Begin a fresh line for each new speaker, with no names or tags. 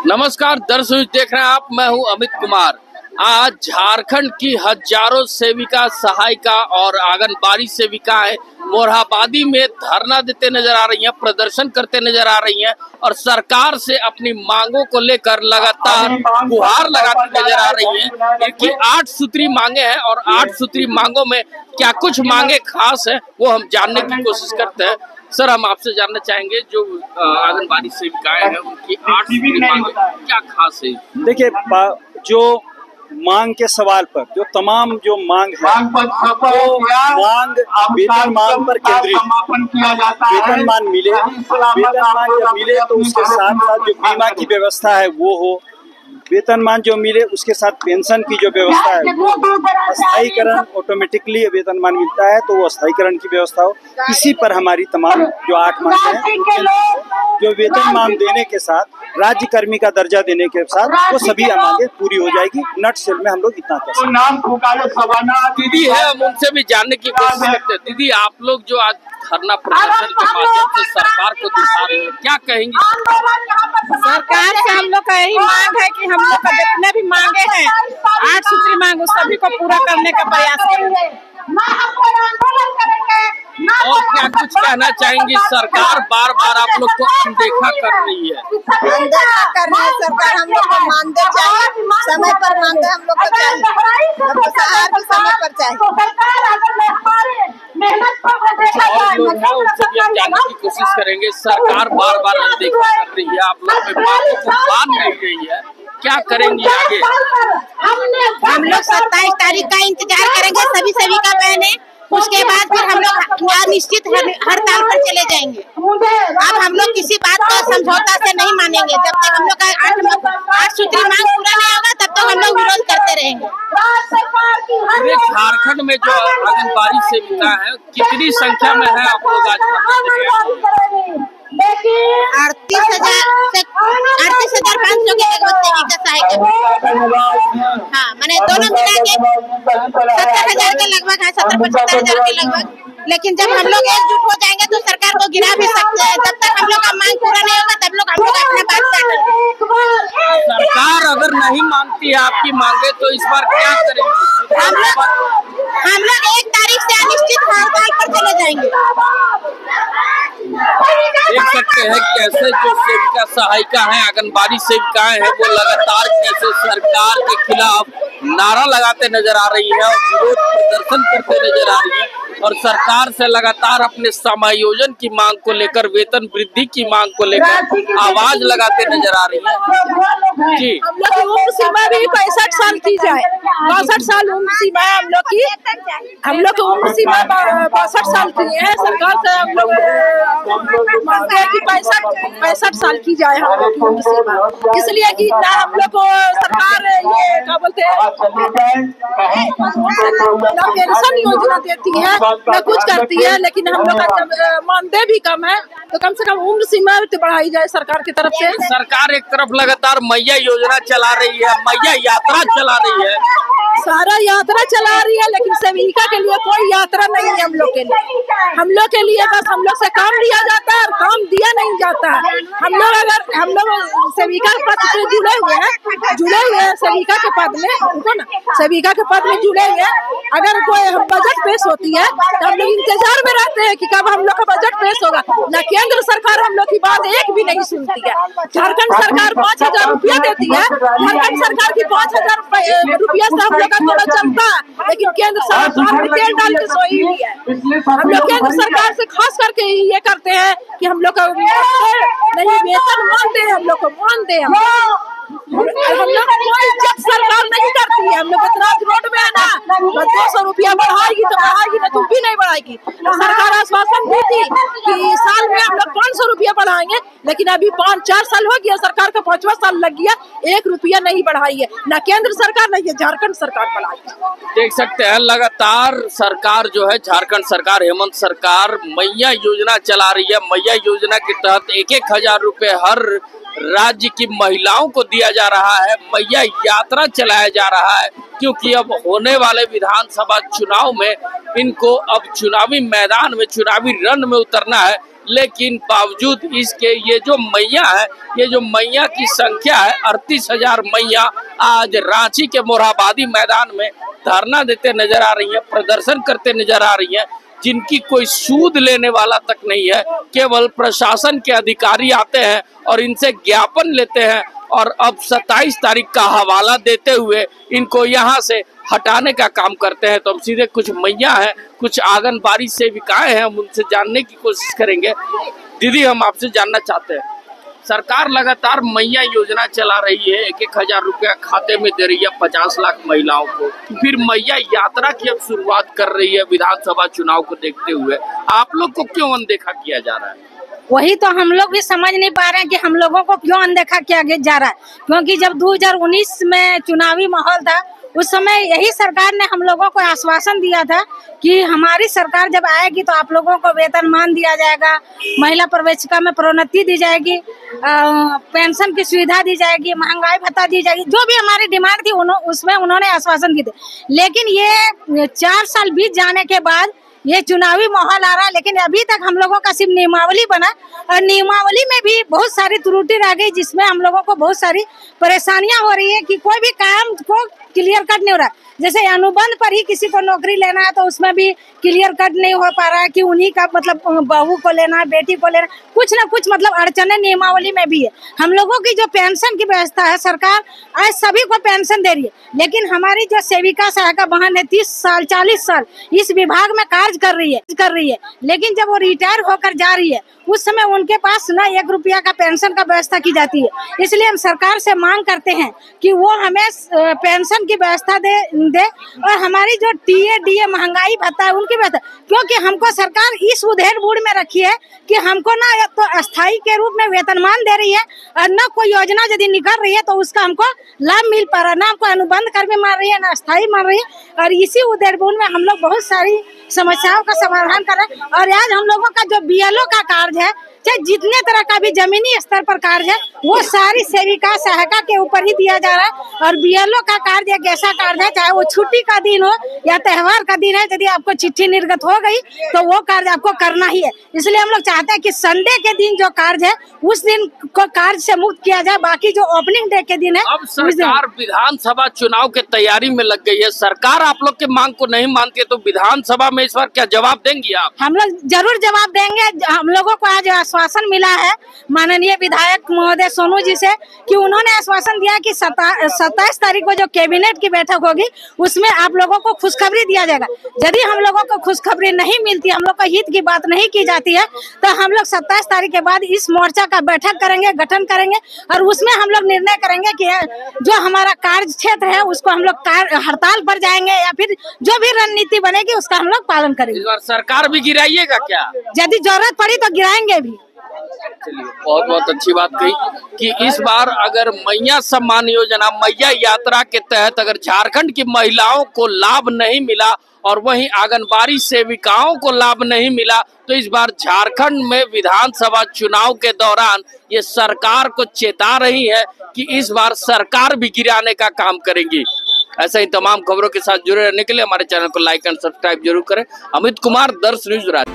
नमस्कार दर्शक, देख रहे हैं आप, मैं हूं अमित कुमार। आज झारखंड की हजारों सेविका, सहायिका और आंगनबाड़ी सेविकाएं मोरहाबादी में धरना देते नजर आ रही हैं, प्रदर्शन करते नजर आ रही हैं और सरकार से अपनी मांगों को लेकर लगातार गुहार लगाती नजर आ रही हैं। इनकी 8 सूत्री मांगे हैं और 8 सूत्री मांगों में क्या कुछ मांगे खास है वो हम जानने की कोशिश करते हैं। सर, हम आपसे जानना चाहेंगे, जो आंगनबाड़ी सेविकाएं हैं उनकी 8 सूत्री मांगे क्या खास है?
देखिए, जो मांग के सवाल पर जो तमाम जो मांग है वो मांग वेतनमान पर केंद्रित। वेतनमान मिले, वेतनमान जब मिले तो उसके साथ साथ जो बीमा की व्यवस्था है वो हो, वेतनमान जो मिले उसके साथ पेंशन की जो व्यवस्था है वो, स्थायीकरण ऑटोमेटिकली वेतनमान मिलता है तो वो स्थायीकरण की व्यवस्था हो। इसी पर हमारी तमाम जो 8 मांगे हैं, जो वेतनमान देने के साथ राज्य कर्मी का दर्जा देने के साथ वो सभी मांगे पूरी हो जाएगी। नट सेल में हम लोग इतना कर सकते।
दीदी है, हम उनसे भी जानने की कोशिश करते हैं। दीदी, आप लोग जो आज धरना प्रदर्शन के माध्यम से सरकार को दिखा रहे हैं, क्या कहेंगी?
सरकार से हम लोग का यही मांग है कि हम लोग का जितने भी मांगे हैं 8 सूत्री मांग, उस सभी को पूरा करने का प्रयास करेंगे।
और क्या कुछ कहना चाहेंगी? सरकार बार बार आप लोग को अनदेखा कर रही है।
अनदेखा कर रही है सरकार, हम लोग को मानदेय चाहिए, समय पर मानदेय हम लोग को चाहिए, हमको सहायता भी समय पर चाहिए।
और लोग हैं उनसे भी हम जानने की कोशिश करेंगे। सरकार बार बार अनदेखा कर रही है, आप लोग में मांगों को मान नहीं रही है, क्या करेंगे आगे?
हम लोग 27 तारीख का इंतजार करेंगे सभी का बहने, उसके बाद फिर हम लोग निश्चित हड़ताल पर चले जाएंगे। अब हम लोग किसी बात को समझौता से नहीं मानेंगे। जब तक हम लोग का 8 सूत्री मांग पूरा नहीं होगा तब तक हम लोग विरोध करते रहेंगे।
झारखंड में जो आंगनबाड़ी सेविका है कितनी संख्या में है आप लोग आज?
38,500 के लगभग सेविका सहायक। हाँ, मैंने दोनों मिला के 70,000 के लगभग है, 70-75,000 के लगभग। लेकिन जब हम लोग एकजुट हो जाएंगे तो सरकार को गिरा भी सकते हैं। जब तक हम लोग का मांग पूरा नहीं होगा तब हम लोग अपने बात करेंगे।
सरकार अगर नहीं मानती है आपकी मांगे तो इस बार क्या करेंगे?
हम लोग 1 तारीख से अनिश्चित हड़ताल पर चले जाएंगे।
देख सकते हैं कैसे जो सेविका सहायिका है, आंगनबाड़ी सेविकाएं हैं, वो लगातार कैसे सरकार के खिलाफ नारा लगाते नजर आ रही है और विरोध प्रदर्शन करते नजर आ रही है और सरकार से लगातार अपने समायोजन की मांग को लेकर, वेतन वृद्धि की मांग को लेकर आवाज लगाते नजर आ रही है। जी,
हम लोग की उम्र सीमा भी 65 साल की जाए, 62 साल उम्र सीमा है हम लोग की। हम लोग की उम्र सीमा 62 साल की है। सरकार से हम लोग मांगते हैं कि 65 साल की जाए हम लोग की उम्र सीमा, इसलिए कि ना हम लोग को सरकार ये क्या बोलते हैं ना पेंशन योजना देती है ना कुछ करती है। लेकिन हम लोग का जब मानदेय भी कम है तो कम से कम उम्र सीमा बढ़ाई जाए सरकार की तरफ से।
सरकार एक तरफ लगातार मैया योजना चला रही है, मैया यात्रा चला रही है,
सारा यात्रा चला रही है, लेकिन सेविका के लिए कोई यात्रा नहीं है। हम लोग के लिए बस हम लोग से काम लिया जाता है और काम दिया नहीं जाता है। हम लोग सेविका के पद से जुड़े हुए हैं सेविका के पद में, उनको ना सेविका के पद में जुड़े हुए हैं। अगर कोई बजट पेश होती है तो हम लोग इंतजार में रहते हैं कि कब हम लोग का बजट पेश होगा। न केंद्र सरकार हम लोग की बात एक भी नहीं सुनती है। झारखंड सरकार 5,000 रुपया देती है, झारखंड सरकार की 5,000 रुपया से हम लोग का थोड़ा चलता है, लेकिन केंद्र सरकार तेल डाल के सोई हुई है। हम लोग केंद्र सरकार से खास करके ये करते हैं कि हम लोग का नहीं वेतन मानते हैं, हम लोग को मानते हैं। हम लोग कोई इज्जत सरकार नहीं करती है। हम लोग इतना रोड में है ना, 200 रुपया बढ़ाएगी तो बढ़ाएगी, ना तुम भी नहीं बढ़ाएगी। सरकार आश्वासन दी थी कि साल में हम लोग 500 रुपया बढ़ाएंगे, लेकिन अभी 5-4 साल हो गया, सरकार का 5वां साल लग गया, 1 रुपया नहीं बढ़ाई है। न केंद्र सरकार नहीं है, झारखंड सरकार बढ़ाई है।
देख सकते हैं लगातार सरकार जो है, झारखंड सरकार, हेमंत सरकार मैया योजना चला रही है। मैया योजना के तहत 1-1 हजार रुपए हर राज्य की महिलाओं को दिया जा रहा है। मैया यात्रा चलाया जा रहा है क्योंकि अब होने वाले विधानसभा चुनाव में इनको अब चुनावी मैदान में, चुनावी रण में उतरना है लेकिन बावजूद इसके ये जो मैया है, ये जो मैया की संख्या है 38,000 मैया आज रांची के मोरहाबादी मैदान में धरना देते नजर आ रही है, प्रदर्शन करते नजर आ रही है, जिनकी कोई सूद लेने वाला तक नहीं है। केवल प्रशासन के अधिकारी आते हैं और इनसे ज्ञापन लेते हैं और अब 27 तारीख का हवाला देते हुए इनको यहाँ से हटाने का काम करते हैं। तो हम सीधे कुछ मैया हैं, कुछ आंगनबाड़ी सेविकाएं हैं, हम उनसे जानने की कोशिश करेंगे। दीदी, हम आपसे जानना चाहते हैं, सरकार लगातार मैया योजना चला रही है, 1,000 रुपया खाते में दे रही है 50 लाख महिलाओं को, फिर मैया यात्रा की अब शुरुआत कर रही है विधानसभा चुनाव को देखते हुए, आप लोग को क्यों अनदेखा किया जा रहा है?
वही तो हम लोग भी समझ नहीं पा रहे हैं कि हम लोगों को क्यों अनदेखा किया जा रहा है, क्योंकि जब 2019 में चुनावी माहौल था उस समय यही सरकार ने हम लोगों को आश्वासन दिया था कि हमारी सरकार जब आएगी तो आप लोगों को वेतनमान दिया जाएगा, महिला प्रवेशिका में प्रोन्नति दी जाएगी, पेंशन की सुविधा दी जाएगी, महंगाई भत्ता दी जाएगी, जो भी हमारी डिमांड थी उसमें उन्होंने आश्वासन दिए थे। लेकिन ये 4 साल बीत जाने के बाद ये चुनावी माहौल आ रहा है, लेकिन अभी तक हम लोगों का सिर्फ नियमावली बना और नियमावली में भी बहुत सारी त्रुटि रह गई, जिसमें हम लोगों को बहुत सारी परेशानियां हो रही है कि कोई भी काम को क्लियर कट नहीं हो रहा है। जैसे अनुबंध पर ही किसी को नौकरी लेना है तो उसमें भी क्लियर कट नहीं हो पा रहा है कि उन्हीं का मतलब बहू को लेना है, बेटी को लेना, कुछ ना कुछ मतलब अड़चने नियमावली में भी है। हम लोगों की जो पेंशन की व्यवस्था है, सरकार आज सभी को पेंशन दे रही है, लेकिन हमारी जो सेविका सहायिका बहन है 30 साल 40 साल इस विभाग में कार्य कर रही है, लेकिन जब वो रिटायर होकर जा रही है उस समय उनके पास न 1 रुपया का पेंशन का व्यवस्था की जाती है। इसलिए हम सरकार से मांग करते हैं कि वो हमें पेंशन की व्यवस्था दे और हमारी जो टीए डीए महंगाई भत्ता है उनकी व्यवस्था, क्योंकि हमको सरकार इस उधेड़ बूढ़ में रखी है कि हमको ना तो अस्थायी के रूप में वेतनमान दे रही है और न कोई योजना यदि निकल रही है तो उसका हमको लाभ मिल पा रहा है, ना हमको अनुबंध कर्मी मान रही है, ना अस्थायी मान रही है। और इसी उधेड़ बूढ़ में हम लोग बहुत सारी समस्याओं का समाधान कर रहे हैं। और आज हम लोगों का जो बीएलओ का कार्य है, चाहे जितने तरह का भी जमीनी स्तर पर कार्य है, वो सारी सेविका सहायिका के ऊपर ही दिया जा रहा है। और बीएलओ का कार्य एक ऐसा कार्य है, चाहे वो छुट्टी का दिन हो या त्योहार का दिन है, यदि आपको चिट्ठी निर्गत हो गई तो वो कार्य आपको करना ही है। इसलिए हम लोग चाहते हैं कि संडे के दिन जो कार्य है उस दिन को कार्य से मुक्त किया जाए, बाकी जो ओपनिंग डे के दिन है।
अब सरकार विधानसभा चुनाव के तैयारी में लग गई है, सरकार आप लोग के मांग को नहीं मानती है, तो विधानसभा में इस बार क्या जवाब देंगी आप?
हम लोग जरूर जवाब देंगे। हम लोगों को आज आश्वासन मिला है माननीय विधायक महोदय सोनू जी से कि उन्होंने आश्वासन दिया कि 27 तारीख को जो कैबिनेट की बैठक होगी उसमें आप लोगों को खुशखबरी दिया जाएगा। यदि हम लोगों को खुशखबरी नहीं मिलती, हम लोग का हित की बात नहीं की जाती है, तो हम लोग 27 तारीख के बाद इस मोर्चा का बैठक करेंगे, गठन करेंगे और उसमें हम लोग निर्णय करेंगे कि जो हमारा कार्य क्षेत्र है उसको हम लोग हड़ताल पर जाएंगे या फिर जो भी रणनीति बनेगी उसका हम लोग पालन करेंगे।
इस बार सरकार भी गिराइएगा क्या?
यदि जरूरत पड़ी तो गिराएंगे भी।
चलिए, बहुत बहुत अच्छी बात कही कि इस बार अगर मैया सम्मान योजना, मैया यात्रा के तहत अगर झारखंड की महिलाओं को लाभ नहीं मिला और वहीं आंगनबाड़ी सेविकाओं को लाभ नहीं मिला, तो इस बार झारखंड में विधानसभा चुनाव के दौरान ये सरकार को चेता रही है कि इस बार सरकार भी गिराने का काम करेगी। ऐसा ही तमाम खबरों के साथ जुड़े रहने के लिए हमारे चैनल को लाइक एंड सब्सक्राइब जरूर करें। अमित कुमार, दर्श न्यूज।